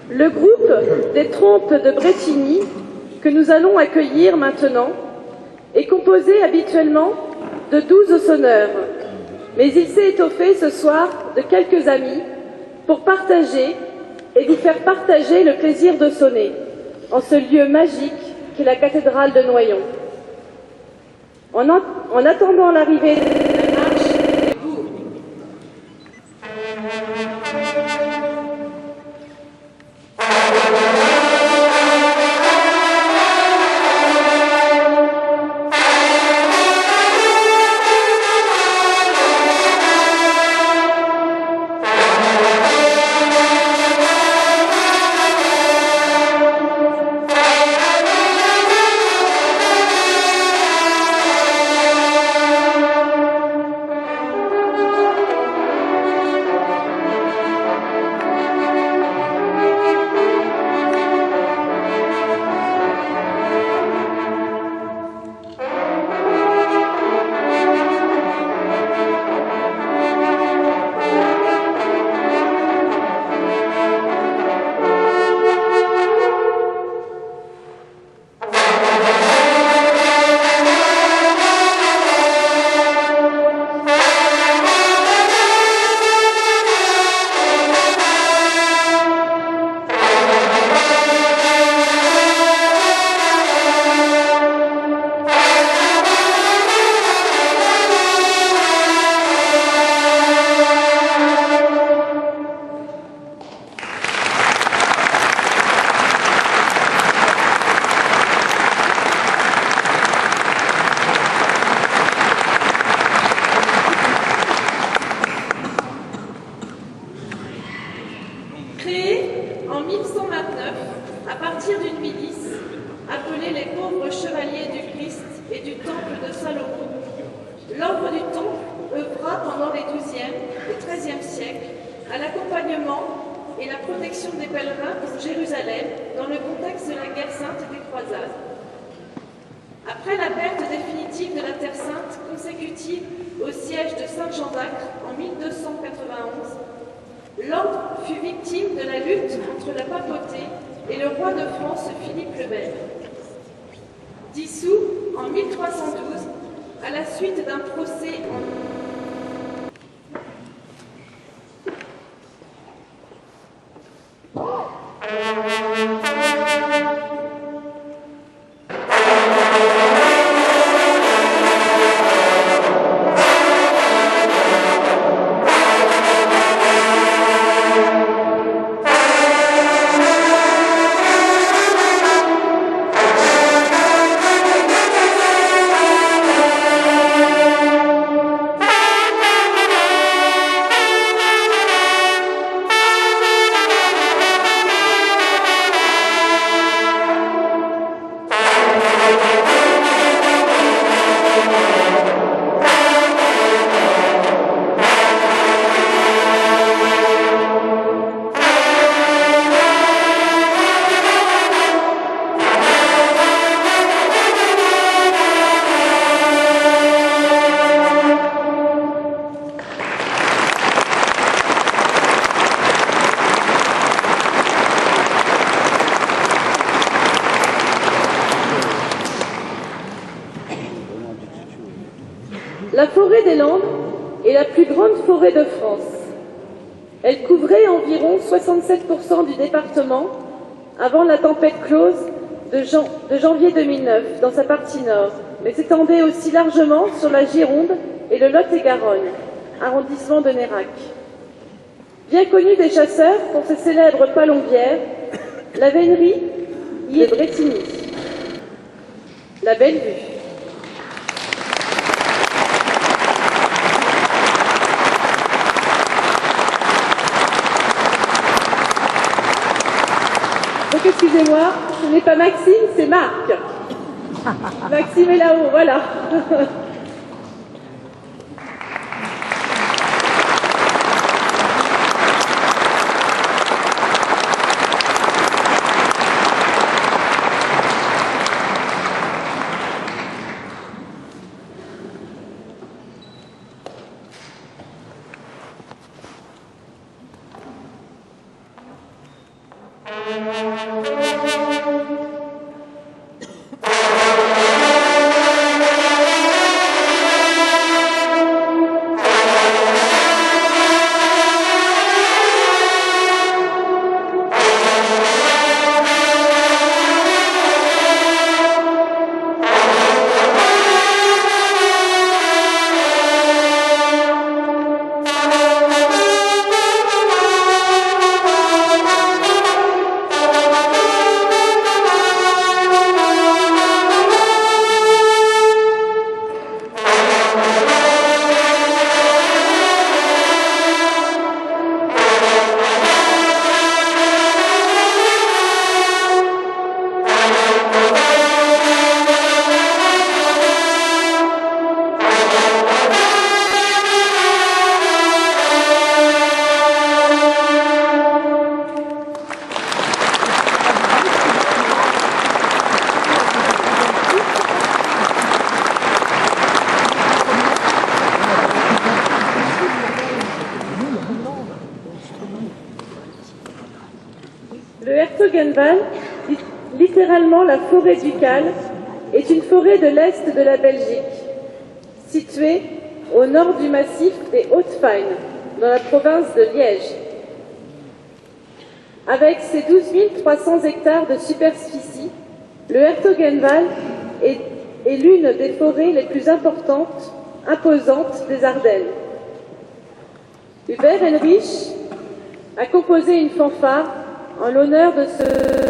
Le groupe des Trompes de Brétigny, que nous allons accueillir maintenant, est composé habituellement de 12 sonneurs, mais il s'est étoffé ce soir de quelques amis pour partager et vous faire partager le plaisir de sonner en ce lieu magique qu'est la cathédrale de Noyon. En attendant l'arrivée de la marche des bourgs. La forêt des Landes est la plus grande forêt de France. Elle couvrait environ 67% du département avant la tempête close de janvier 2009 dans sa partie nord, mais s'étendait aussi largement sur la Gironde et le Lot-et-Garonne, arrondissement de Nérac. Bien connue des chasseurs pour ses célèbres palombières, la vénerie y est de Brétigny. La belle vue. Donc excusez-moi, ce n'est pas Maxime, c'est Marc. Maxime est là-haut, voilà. Le Hertogenwald, littéralement la forêt ducale, est une forêt de l'Est de la Belgique, située au nord du massif des Hautes-Fagnes, dans la province de Liège. Avec ses 12 300 hectares de superficie, le Hertogenwald est l'une des forêts les plus imposantes des Ardennes. Hubert Heinrich a composé une fanfare en l'honneur de ce